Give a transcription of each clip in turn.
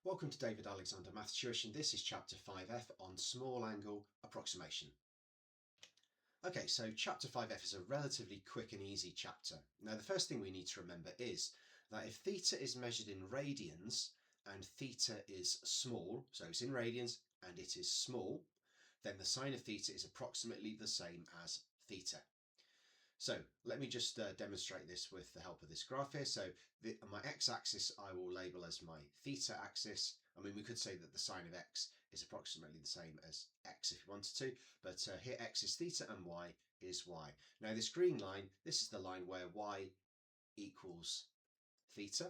Welcome to David Alexander Maths Tuition. This is chapter 5F on small angle approximation. Okay, so chapter 5F is a relatively quick and easy chapter. Now the first thing we need to remember is that if theta is measured in radians and theta is small, so it's in radians and it is small, then the sine of theta is approximately the same as theta. So let me just demonstrate this with the help of this graph here. So my x-axis I will label as my theta axis. I mean, we could say that the sine of x is approximately the same as x if you wanted to, but here x is theta and y is y. Now this green line, this is the line where y equals theta.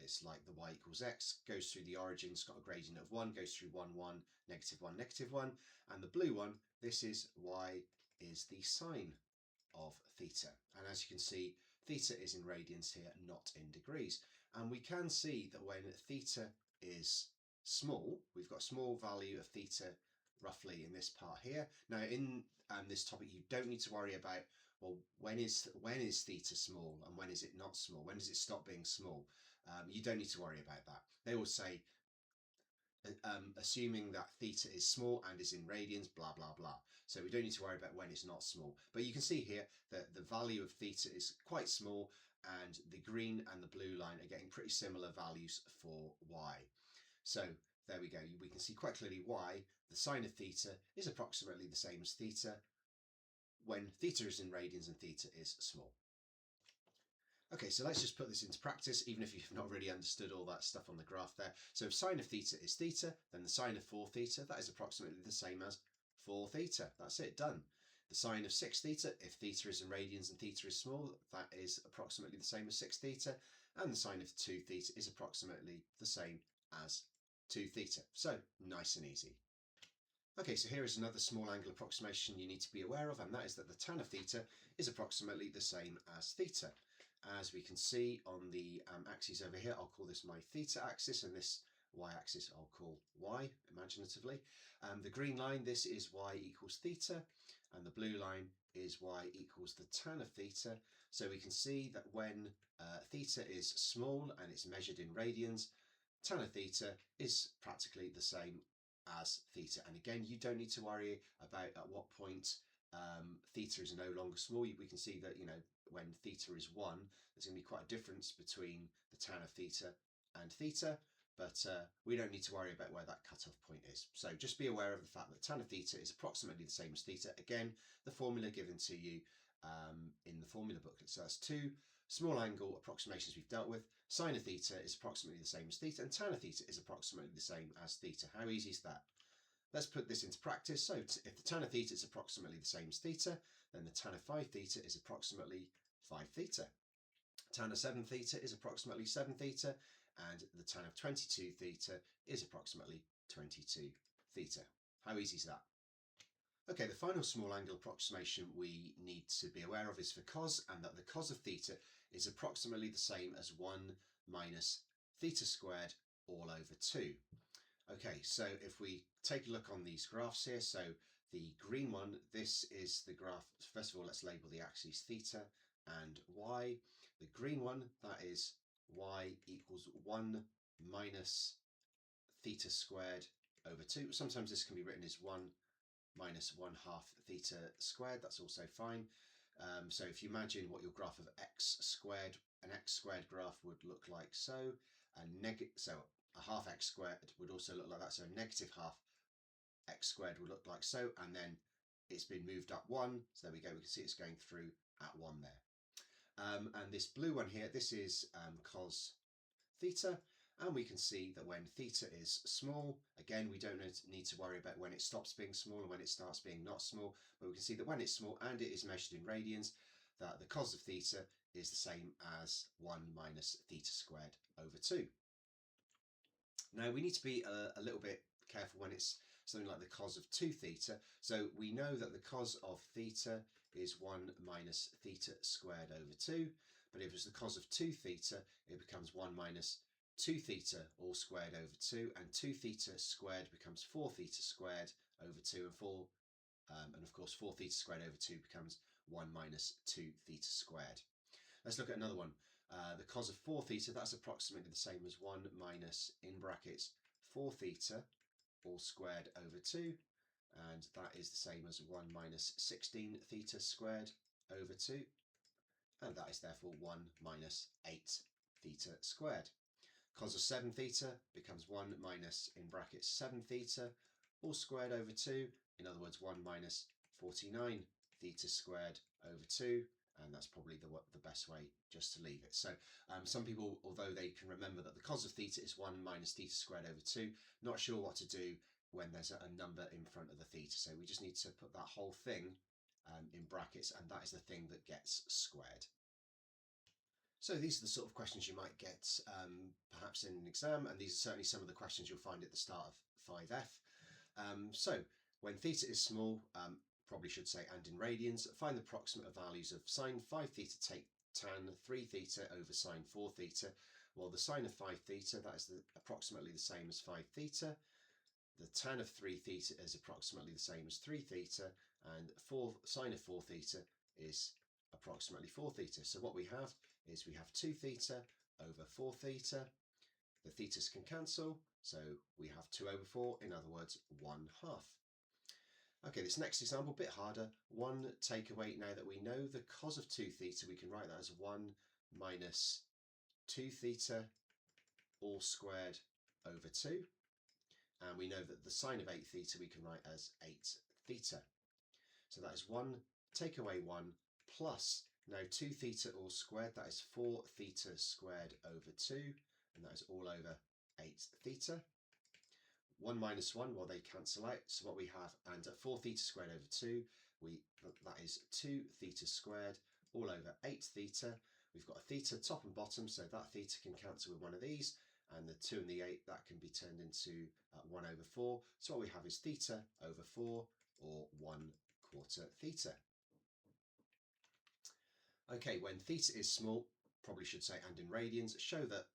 It's like the y equals x, goes through the origin, it's got a gradient of 1, goes through 1, 1, negative 1, negative 1. And the blue one, this is y is the sine of theta, and as you can see, theta is in radians here, not in degrees. And we can see that when theta is small, we've got a small value of theta roughly in this part here. Now in this topic you don't need to worry about, well, when is theta small and when is it not small, when does it stop being small. You don't need to worry about that. They will say assuming that theta is small and is in radians, blah, blah, blah. So we don't need to worry about when it's not small. But you can see here that the value of theta is quite small, and the green and the blue line are getting pretty similar values for y. So there we go. We can see quite clearly y, the sine of theta, is approximately the same as theta when theta is in radians and theta is small. Okay, so let's just put this into practice, even if you've not really understood all that stuff on the graph there. So if sine of theta is theta, then the sine of 4 theta, that is approximately the same as 4 theta. That's it, done. The sine of 6 theta, if theta is in radians and theta is small, that is approximately the same as 6 theta. And the sine of 2 theta is approximately the same as 2 theta. So nice and easy. Okay, so here is another small angle approximation you need to be aware of, and that is that the tan of theta is approximately the same as theta. As we can see on the axes over here, I'll call this my theta axis, and this y-axis I'll call y, imaginatively. The green line, this is y equals theta, and the blue line is y equals the tan of theta. So we can see that when theta is small and it's measured in radians, tan of theta is practically the same as theta. And again, you don't need to worry about at what point theta is no longer small. We can see that, you know, when theta is 1, there's going to be quite a difference between the tan of theta and theta, but we don't need to worry about where that cutoff point is. So just be aware of the fact that tan of theta is approximately the same as theta. Again, the formula given to you in the formula booklet. So that's two small angle approximations we've dealt with. Sine of theta is approximately the same as theta, and tan of theta is approximately the same as theta. How easy is that? Let's put this into practice. So if the tan of theta is approximately the same as theta, then the tan of 5 theta is approximately 5 theta. Tan of 7 theta is approximately 7 theta, and the tan of 22 theta is approximately 22 theta. How easy is that? Okay, the final small angle approximation we need to be aware of is for cos, and that the cos of theta is approximately the same as 1 minus theta squared all over 2. Okay, so if we take a look on these graphs here, so the green one, this is the graph. First of all, let's label the axes theta and y. The green one, that is y equals 1 minus theta squared over 2. Sometimes this can be written as 1 minus 1/2 theta squared. That's also fine. So if you imagine what your graph of x squared, an x squared graph would look like so, so a half x squared would also look like that. So a negative half x squared would look like so, and then it's been moved up 1. So there we go. We can see it's going through at 1 there. And this blue one here, this is cos theta. And we can see that when theta is small, again, we don't need to worry about when it stops being small and when it starts being not small, but we can see that when it's small and it is measured in radians, that the cos of theta is the same as 1 minus theta squared over 2. Now we need to be a little bit careful when it's something like the cos of 2 theta. So we know that the cos of theta is 1 minus theta squared over 2, but if it's the cos of 2 theta, it becomes 1 minus 2 theta all squared over 2, and 2 theta squared becomes 4 theta squared over 2, and of course 4 theta squared over 2 becomes 1 minus 2 theta squared. Let's look at another one. The cos of 4 theta, that's approximately the same as 1 minus, in brackets, 4 theta all squared over 2, and that is the same as 1 minus 16 theta squared over 2, and that is therefore 1 minus 8 theta squared. Cos of 7 theta becomes 1 minus, in brackets, 7 theta all squared over 2, in other words 1 minus 49 theta squared over 2, and that's probably the best way just to leave it. So some people, although they can remember that the cos of theta is 1 minus theta squared over 2, not sure what to do when there's a number in front of the theta. So we just need to put that whole thing in brackets, and that is the thing that gets squared. So these are the sort of questions you might get perhaps in an exam, and these are certainly some of the questions you'll find at the start of 5F. So when theta is small, probably should say and in radians, find the approximate values of sine 5 theta take tan 3 theta over sine 4 theta. Well, the sine of 5 theta, that is approximately the same as 5 theta. The tan of 3 theta is approximately the same as 3 theta, and sine of 4 theta is approximately 4 theta. So what we have is we have 2 theta over 4 theta. The thetas can cancel, so we have 2 over 4, in other words 1/2. Okay, this next example, a bit harder. One takeaway, now that we know the cos of 2 theta, we can write that as 1 minus 2 theta all squared over 2. And we know that the sine of 8 theta we can write as 8 theta. So that is 1 take away 1 plus, now 2 theta all squared, that is 4 theta squared over 2, and that is all over 8 theta. 1 minus 1, well, they cancel out, so what we have, and 4 theta squared over 2, that is 2 theta squared all over 8 theta. We've got a theta top and bottom, so that theta can cancel with one of these, and the 2 and the 8, that can be turned into 1 over 4. So what we have is theta over 4, or 1/4 theta. Okay, when theta is small, probably should say and in radians, show that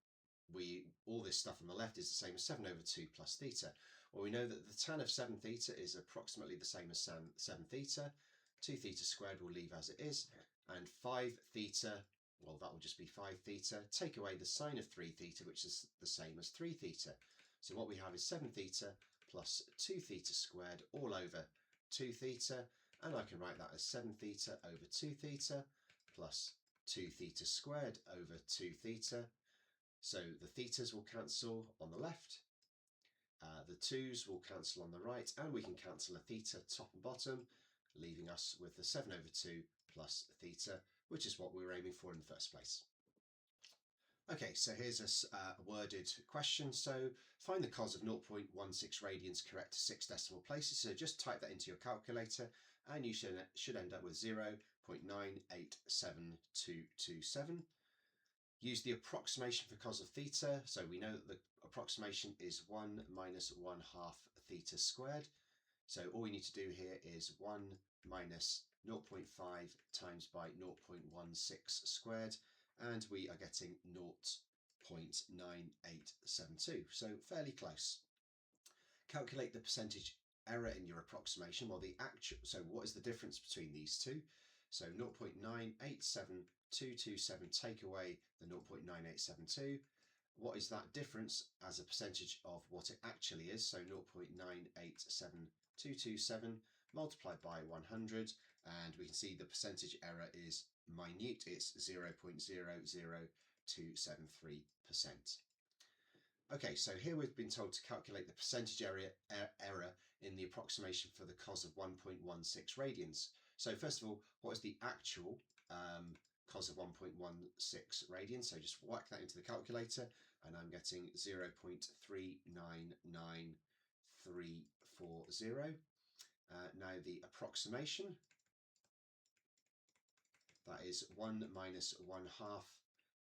all this stuff on the left is the same as 7 over 2 plus theta. Well, we know that the tan of 7 theta is approximately the same as 7 theta. 2 theta squared will leave as it is, and 5 theta, well, that will just be 5 theta. Take away the sine of 3 theta, which is the same as 3 theta. So what we have is 7 theta plus 2 theta squared all over 2 theta, and I can write that as 7 theta over 2 theta plus 2 theta squared over 2 theta. So the thetas will cancel on the left, the 2's will cancel on the right, and we can cancel a theta top and bottom, leaving us with the 7 over 2 plus theta, which is what we were aiming for in the first place. Okay, so here's a worded question. So find the cos of 0.16 radians correct to 6 decimal places. So just type that into your calculator, and you should end up with 0.9872227. Use the approximation for cos of theta. So we know that the approximation is 1 minus 1/2 theta squared. So all we need to do here is 1 minus 0.5 times by 0.16 squared, and we are getting 0.9872. So fairly close. Calculate the percentage error in your approximation. Well, so what is the difference between these two? So 0.987227 take away the 0.9872. What is that difference as a percentage of what it actually is? So 0.987227 multiplied by 100, and we can see the percentage error is minute. It's 0.00273%. Okay, so here we've been told to calculate the percentage error in the approximation for the cos of 1.16 radians. So first of all, what is the actual cos of 1.16 radians? So just whack that into the calculator, and I'm getting 0.399340. Now the approximation, that is 1 minus 1/2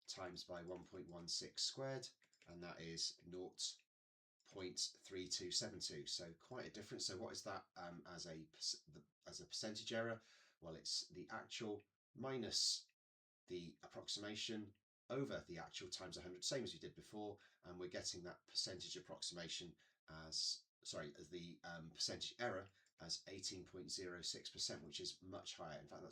times by 1.16 squared, and that is 0.3272. So quite a difference. So what is that as a percentage error? Well, it's the actual minus the approximation over the actual times 100, same as we did before, and we're getting that percentage approximation as the percentage error as 18.06%, which is much higher. In fact,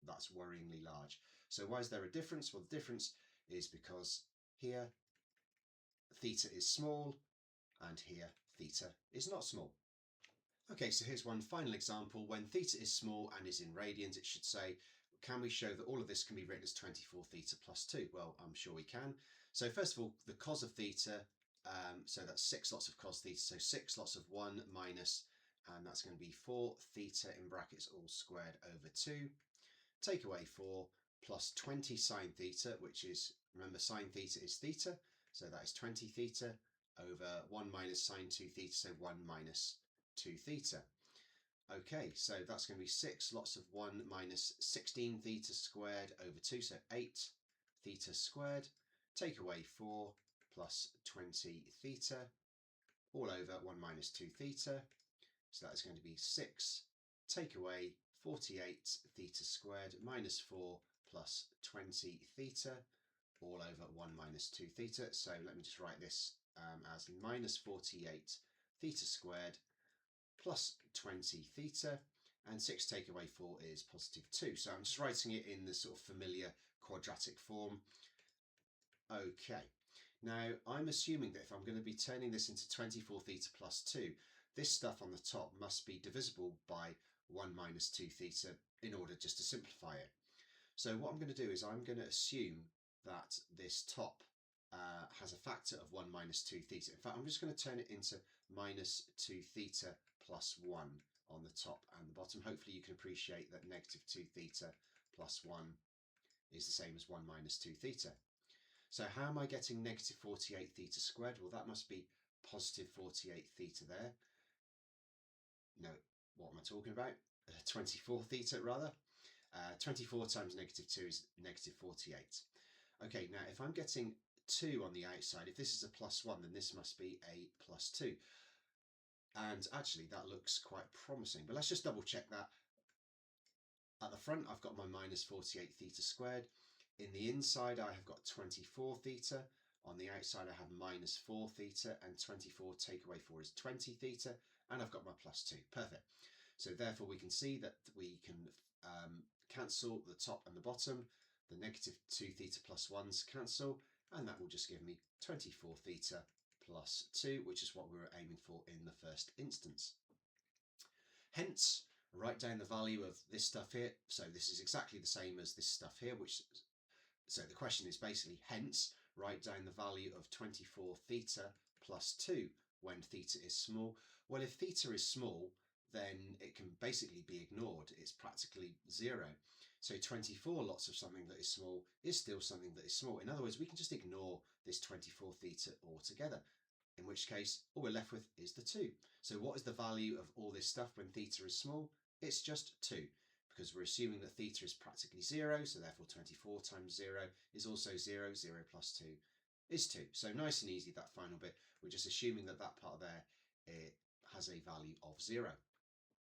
that's worryingly large. So why is there a difference? Well, the difference is because here theta is small and here theta is not small. Okay, so here's one final example. When theta is small and is in radians, it should say, can we show that all of this can be written as 24 theta plus 2? Well, I'm sure we can. So first of all, the cos of theta, so that's 6 lots of cos theta, so 6 lots of 1 minus, and that's going to be 4 theta in brackets all squared over 2. Take away 4 plus 20 sine theta, which is, remember sine theta is theta, so that is 20 theta over 1 minus sine 2 theta, so 1 minus 2 theta. Okay, so that's going to be 6 lots of 1 minus 16 theta squared over 2, so 8 theta squared. Take away 4 plus 20 theta all over 1 minus 2 theta. So that's going to be 6 take away 48 theta squared minus 4 plus 20 theta all over 1 minus 2 theta. So let me just write this as minus 48 theta squared plus 20 theta, and 6 take away 4 is positive 2. So I'm just writing it in the sort of familiar quadratic form. Okay, now I'm assuming that if I'm going to be turning this into 24 theta plus 2, this stuff on the top must be divisible by 1 minus 2 theta in order just to simplify it. So what I'm going to do is I'm going to assume that this top has a factor of 1 minus 2 theta. In fact, I'm just going to turn it into minus 2 theta plus 1 on the top and the bottom. Hopefully you can appreciate that negative 2 theta plus 1 is the same as 1 minus 2 theta. So how am I getting negative 48 theta squared? Well, that must be positive 48 theta there. No, what am I talking about? 24 theta rather. 24 times negative 2 is negative 48. Okay, now if I'm getting 2 on the outside, if this is a plus 1, then this must be a plus 2. And actually that looks quite promising, but let's just double check that. At the front I've got my minus 48 theta squared. In the inside I have got 24 theta. On the outside I have minus 4 theta, and 24 take away 4 is 20 theta, and I've got my plus 2. Perfect. So therefore we can see that we can cancel the top and the bottom. The negative 2 theta plus 1s cancel, and that will just give me 24 theta plus 2, which is what we were aiming for in the first instance. Hence, write down the value of this stuff here. So this is exactly the same as this stuff here, so the question is basically, hence, write down the value of 24 theta plus 2 when theta is small. Well, if theta is small, then it can basically be ignored. It's practically 0. So 24 lots of something that is small is still something that is small. In other words, we can just ignore this 24 theta altogether, in which case all we're left with is the 2. So what is the value of all this stuff when theta is small? It's just 2, because we're assuming that theta is practically 0, so therefore 24 times 0 is also 0. 0 plus 2 is 2. So nice and easy, that final bit. We're just assuming that that part there, it has a value of 0.